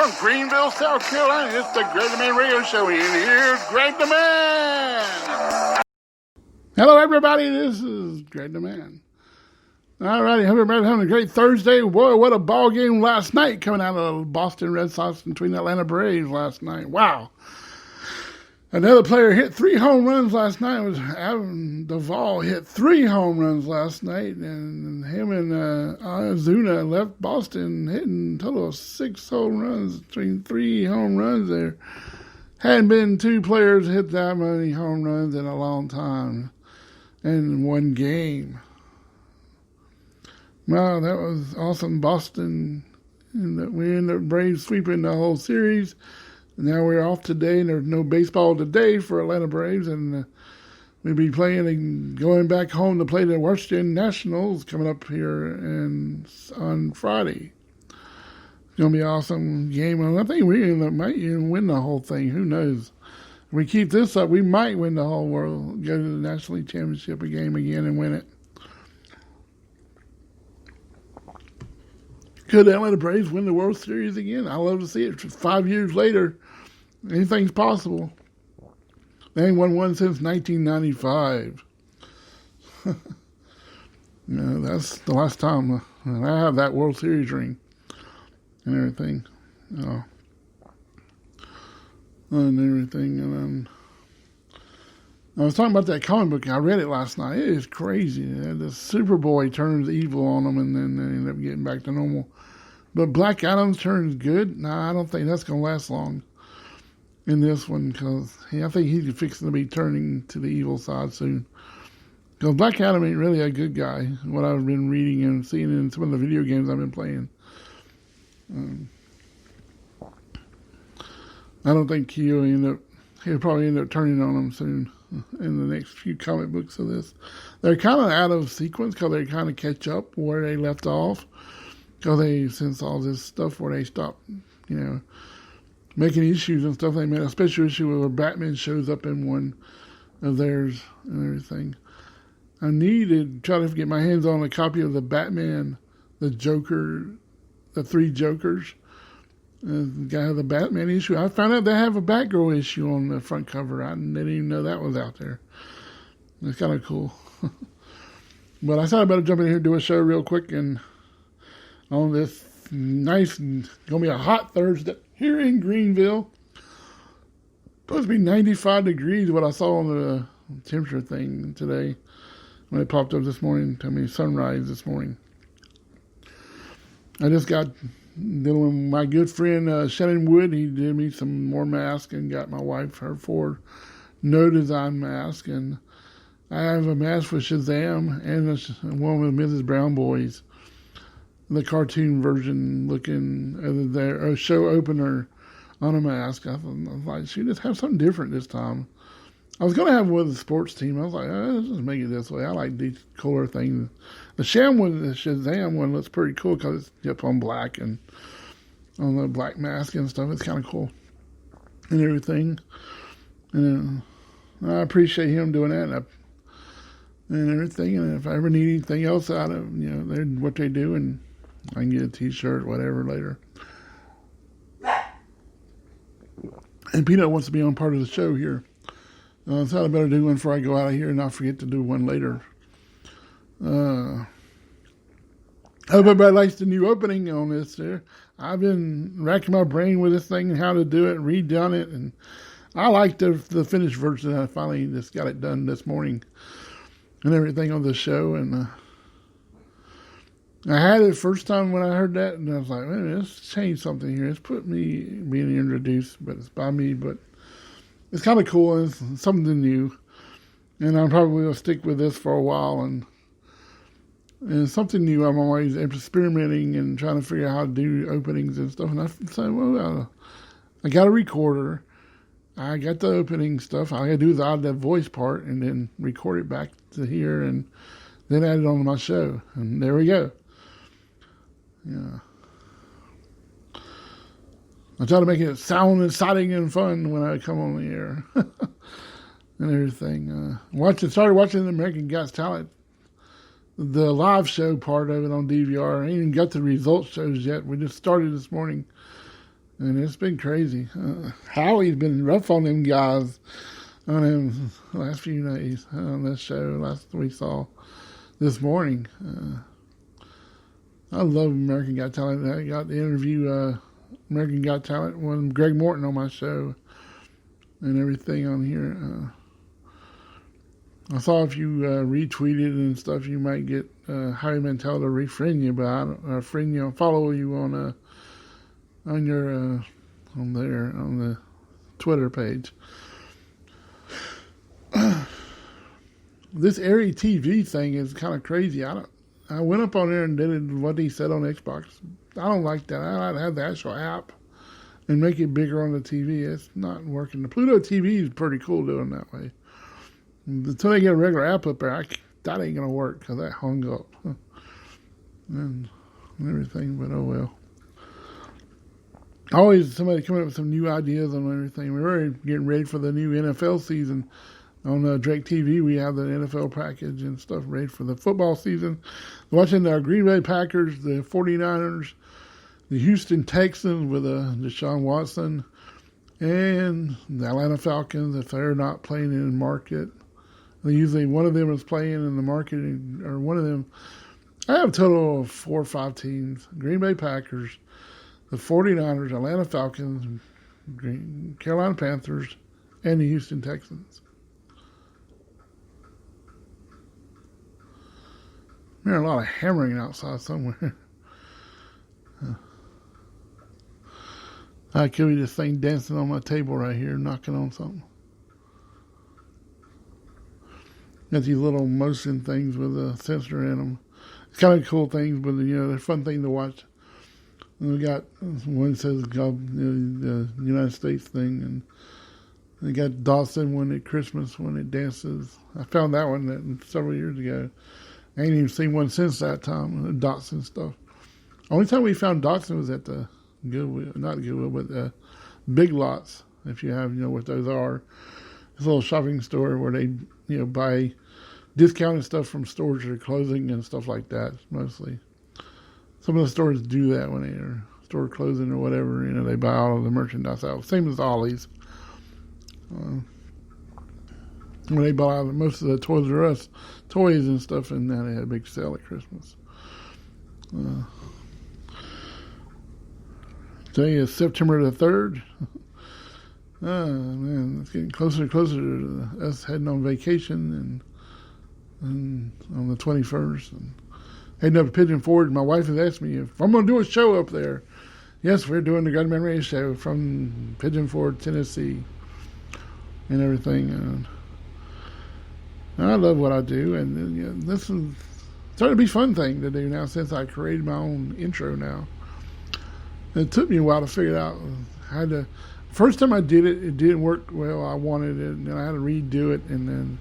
from Greenville, South Carolina, it's the Greg the Man Radio Show. And here's Greg the Man. Hello, everybody. This is Greg the Man. All righty, hope everybody's having a great Thursday. Boy, what a ball game last night coming out of the Boston Red Sox between the Atlanta Braves last night. Wow. Another player hit 3 home runs last night. It was Adam Duvall hit 3 home runs last night, and him and Ozuna left Boston hitting a total of 6 home runs between 3 home runs there. Hadn't been 2 players hit that many home runs in a long time in one game. Wow, that was awesome. Boston, and we ended up Braves sweeping the whole series. Now we're off today, and there's no baseball today for Atlanta Braves, and we'll be playing and going back home to play the Washington Nationals coming up here on Friday. It's going to be an awesome game, and I think we might even win the whole thing. Who knows? If we keep this up, we might win the whole world, go to the National League Championship game again and win it. Could the Atlanta Braves win the World Series again? I love to see it. 5 years later, anything's possible. They ain't won one since 1995. That's the last time I have that World Series ring and everything. And everything. And I was talking about that comic book. I read it last night. It is crazy. The Superboy turns evil on them, and then they end up getting back to normal. But Black Adam turns good. Nah, I don't think that's going to last long in this one, because I think he's fixing to be turning to the evil side soon. Because Black Adam ain't really a good guy, what I've been reading and seeing in some of the video games I've been playing. I don't think he'll probably end up turning on him soon in the next few comic books of this. They're kind of out of sequence because they kind of catch up where they left off. Because they, since all this stuff where they stopped, making issues and stuff, they made a special issue where Batman shows up in one of theirs and everything. I need to try to get my hands on a copy of the Batman, the Joker, the 3 Jokers. The guy of the Batman issue. I found out they have a Batgirl issue on the front cover. I didn't even know that was out there. It's kind of cool. But I thought I better jump in here and do a show real quick and on this nice, going to be a hot Thursday here in Greenville. Supposed to be 95 degrees, what I saw on the temperature thing today when it popped up this morning. Told me sunrise this morning. I just got dealing with my good friend Shannon Wood. He did me some more masks and got my wife her 4 no design masks. And I have a mask for Shazam and one with Mrs. Brown Boys. The cartoon version looking a show opener on a mask. I was like, shoot, let's have something different this time. I was going to have one with the sports team. I was like, let's just make it this way. I like these cooler things. The Shazam one looks pretty cool because it's up on black and on the black mask and stuff. It's kind of cool and everything. And I appreciate him doing that and everything. And if I ever need anything else out of what they do, and I can get a t-shirt, whatever, later. And Peanut wants to be on part of the show here. So I better do one before I go out of here and not forget to do one later. I hope everybody likes the new opening on this there. I've been racking my brain with this thing and how to do it, redone it, and I like the finished version. I finally just got it done this morning and everything on the show, and I had it first time when I heard that, and I was like, man, let's change something here. Let's put me being introduced, but it's by me, but it's kind of cool, and it's something new, and I'm probably going to stick with this for a while, and it's something new. I'm always experimenting and trying to figure out how to do openings and stuff, and I say, well, I got a recorder, I got the opening stuff, all I got to do is add that voice part, and then record it back to here, and then add it onto my show, and there we go. Yeah. I try to make it sound exciting and fun when I come on the air and everything. Started watching the American Got Talent, the live show part of it on DVR. I ain't even got the results shows yet. We just started this morning and it's been crazy. Howie's been rough on them guys on him last few days on this show last we saw this morning. I love American Got Talent. I got to interview American Got Talent with Greg Morton on my show and everything on here. I saw if you retweeted and stuff, you might get Howie Mandel to refriend you, but I don't friend you, follow you on your on the Twitter page. This Airy TV thing is kind of crazy. I went up on there and did what he said on Xbox. I don't like that. I like to have the actual app and make it bigger on the TV. It's not working. The Pluto TV is pretty cool doing that way. Until they get a regular app up there, that ain't going to work because that hung up. And everything, but oh well. Always somebody coming up with some new ideas on everything. We're already getting ready for the new NFL season. On Drake TV, we have the NFL package and stuff ready for the football season. Watching the Green Bay Packers, the 49ers, the Houston Texans with Deshaun Watson, and the Atlanta Falcons, if they're not playing in the market. Usually one of them is playing in the market, or one of them. I have a total of 4 or 5 teams. Green Bay Packers, the 49ers, Atlanta Falcons, Carolina Panthers, and the Houston Texans. There's a lot of hammering outside somewhere. I could be this thing dancing on my table right here, knocking on something. Got these little motion things with a sensor in them. It's kind of cool things, but they're a fun thing to watch. And we got one that says the United States thing, and they got Dawson one at Christmas when it dances. I found that one several years ago. I ain't even seen one since that time, the Dotson stuff. Only time we found Dotson was at the Goodwill, not Goodwill, but Big Lots, if you have, what those are. It's a little shopping store where they, buy discounted stuff from stores that are closing and stuff like that, mostly. Some of the stores do that when they are store closing or whatever, they buy all of the merchandise out. Same as Ollie's. When they buy most of the Toys R Us toys and stuff, and now they had a big sale at Christmas. Today is September the 3rd. Man, it's getting closer and closer to us heading on vacation and on the 21st. And heading up to Pigeon Forge. My wife has asked me if I'm going to do a show up there. Yes, we're doing the Gunman Radio Show from Pigeon Forge, Tennessee, and everything. I love what I do, and this is starting to be a fun thing to do now since I created my own intro now. It took me a while to figure it out. First time I did it, it didn't work well. I wanted it, and then I had to redo it, and then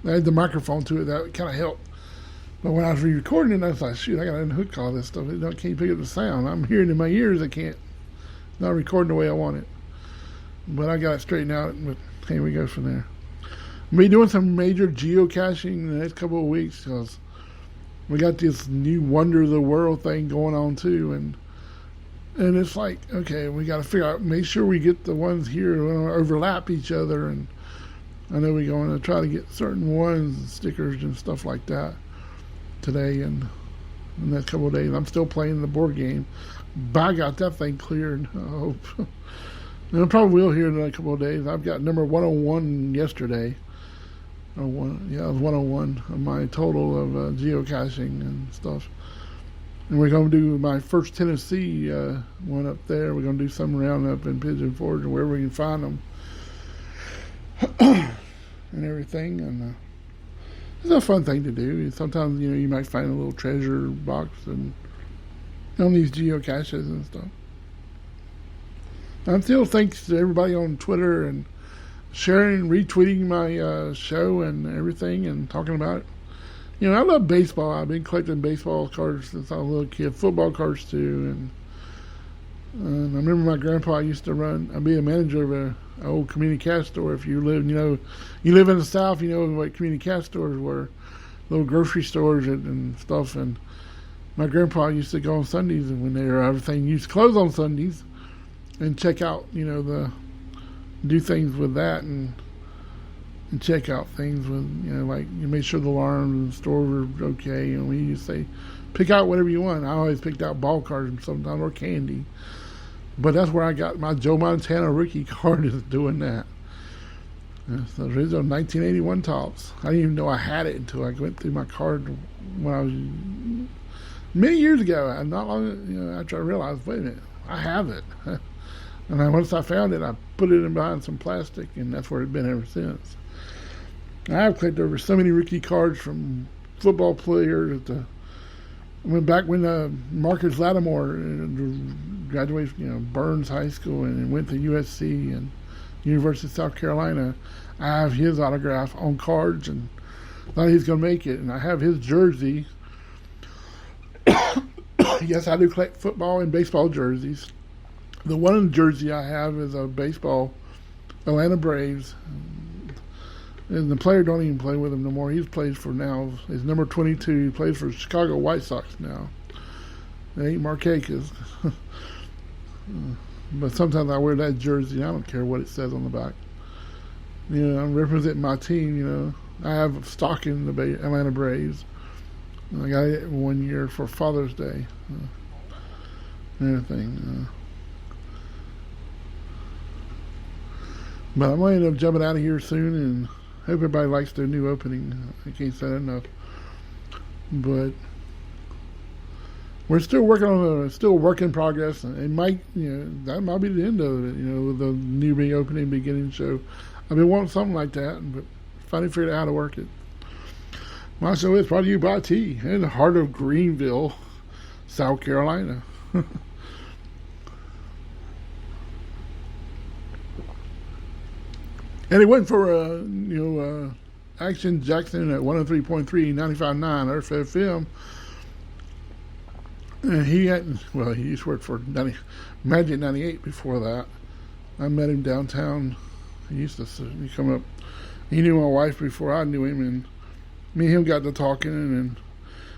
I had the microphone to it. That kind of helped. But when I was re-recording it, I was like, shoot, I got to unhook all this stuff. I can't pick up the sound. I'm hearing it in my ears. I can't. Not recording the way I want it. But I got it straightened out, but here we go from there. I'll be doing some major geocaching in the next couple of weeks because we got this new Wonder of the World thing going on too, and it's like, okay, we got to figure out, make sure we get the ones here who don't overlap each other, and I know we're going to try to get certain ones, stickers and stuff like that today and in the next couple of days. I'm still playing the board game, but I got that thing cleared, I hope. And I probably will here in a couple of days. I've got number 101 yesterday. It was 101 of my total of geocaching and stuff. And we're going to do my first Tennessee one up there. We're going to do some around up in Pigeon Forge or wherever we can find them and everything. And it's a fun thing to do. Sometimes, you might find a little treasure box and on these geocaches and stuff. And still thanks to everybody on Twitter and sharing, retweeting my show and everything and talking about it. I love baseball. I've been collecting baseball cards since I was a little kid, football cards too. And I remember my grandpa used to be a manager of an old community cash store. If you live, you live in the South, you know what community cash stores were, little grocery stores and stuff. And my grandpa used to go on Sundays, and when everything used to close on Sundays, and check out, do things with that and check out things with, like you make sure the alarms and stores are okay. And we used to say, pick out whatever you want. I always picked out ball cards sometimes or candy. But that's where I got my Joe Montana rookie card, is doing that. It's the original 1981 Topps. I didn't even know I had it until I went through my card when I was many years ago. And not long, after I realized, wait a minute, I have it. And then once I found it, I put it in behind some plastic, and that's where it's been ever since. I've collected over so many rookie cards from football players back when Marcus Lattimore graduated, Burns High School and went to USC and University of South Carolina. I have his autograph on cards and thought he's going to make it. And I have his jersey. Yes, I do collect football and baseball jerseys. The one jersey I have is a baseball Atlanta Braves. And the player don't even play with him no more. He's plays for now. He's number 22. He plays for Chicago White Sox now. It ain't Markakis. But sometimes I wear that jersey. I don't care what it says on the back. I'm representing my team. I have stock in the Atlanta Braves. I got it 1 year for Father's Day. And everything. But I'm going to end up jumping out of here soon, and hope everybody likes their new opening. I can't say that enough. But we're still working on still work in progress. It might, that might be the end of it, with the new opening beginning show. I've been wanting something like that, but finally figured out how to work it. My show is brought to you by T in the heart of Greenville, South Carolina. And it went for, Action Jackson at 103.3, 95.9 Earth FM. And he used to work for Magic 98 before that. I met him downtown. He come up. He knew my wife before I knew him, and me and him got to talking, and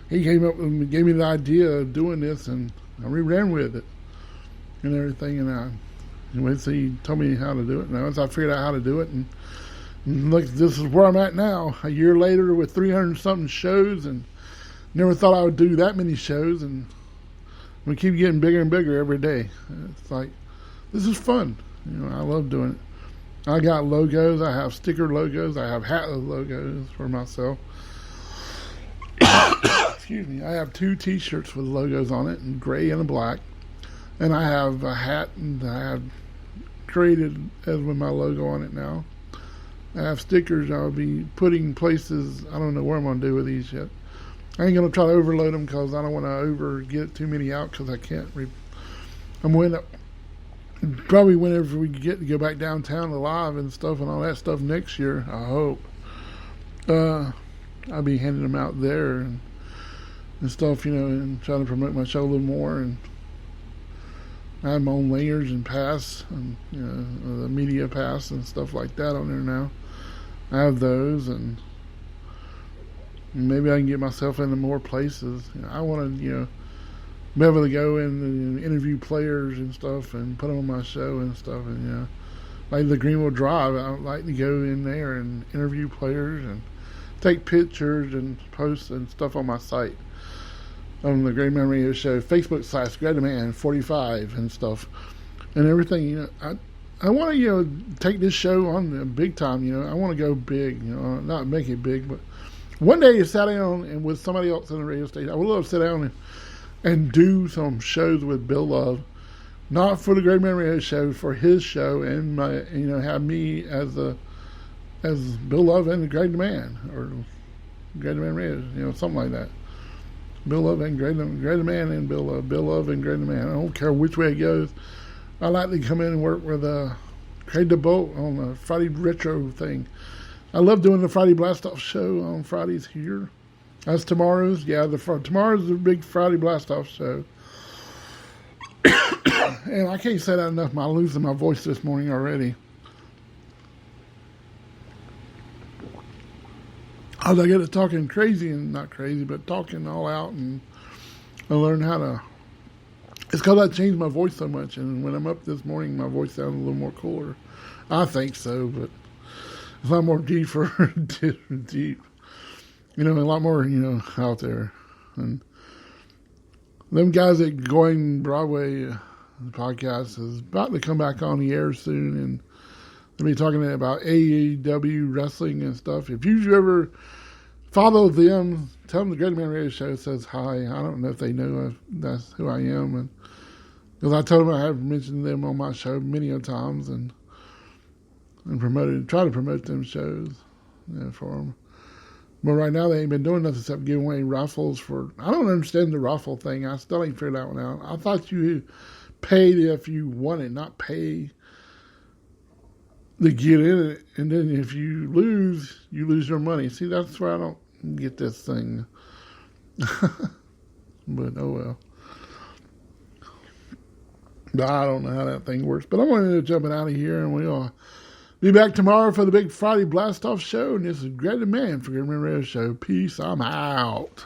he came up and gave me the idea of doing this, and I ran with it and everything, and so he told me how to do it. And once I figured out how to do it, and look, this is where I'm at now. A year later with 300-something shows, and never thought I would do that many shows, and we keep getting bigger and bigger every day. It's like, this is fun. I love doing it. I got logos. I have sticker logos. I have hat logos for myself. Excuse me. I have 2 T-shirts with logos on it, in gray and a black. And I have a hat that I have created as with my logo on it now. I have stickers I'll be putting places. I don't know where I'm going to do with these yet. I ain't going to try to overload them because I don't want to get too many out because I can't. I'm going to probably whenever we get to go back downtown to live and stuff and all that stuff next year, I hope. I'll be handing them out there and stuff, and trying to promote my show a little more. And I have my own layers and pass and the media pass and stuff like that on there now. I have those, and maybe I can get myself into more places. I want to, be able to go in and interview players and stuff and put them on my show and stuff. And like the Greenville Drive, I would like to go in there and interview players and take pictures and post and stuff on my site. On the Great Man Radio Show Facebook / Great Man 45 and stuff and everything. I want to take this show on big time. I want to go big. Not make it big, but one day you sat down and with somebody else in the radio station. I would love to sit down and do some shows with Bill Love, not for the Great Man Radio Show, for his show, and have me as Bill Love and the Great Man or Great Man Radio, something like that. Bill Love and Great Man and Bill Love and Great Man. I don't care which way it goes. I like to come in and work with Craig DeBolt on the Friday Retro thing. I love doing the Friday Blast Off show on Fridays here. That's tomorrow's. Yeah, tomorrow's the big Friday Blast Off show. And I can't say that enough. I'm losing my voice this morning already. As I get to talking crazy, and not crazy, but talking all out, and I learn how to It's because I changed my voice so much, and when I'm up this morning, my voice sounds a little more cooler. I think so, but it's a lot more deeper, deep. A lot more, out there. And them guys at Going Broadway podcast is about to come back on the air soon, and they'll be talking about AEW wrestling and stuff. If you ever follow them, tell them the Great Man Radio Show says hi. I don't know if they know that's who I am, and because I told them I have mentioned them on my show many a times and try to promote them shows for them. But right now they ain't been doing nothing except giving away raffles for. I don't understand the raffle thing. I still ain't figured that one out. I thought you paid if you won it, not pay to get in it, and then if you lose your money. See, that's where I don't get this thing. But oh well. But I don't know how that thing works. But I'm going to end up jumping out of here, and we'll be back tomorrow for the big Friday Blast Off show. And this is Greg the Man for Great Man Radio Show. Peace. I'm out.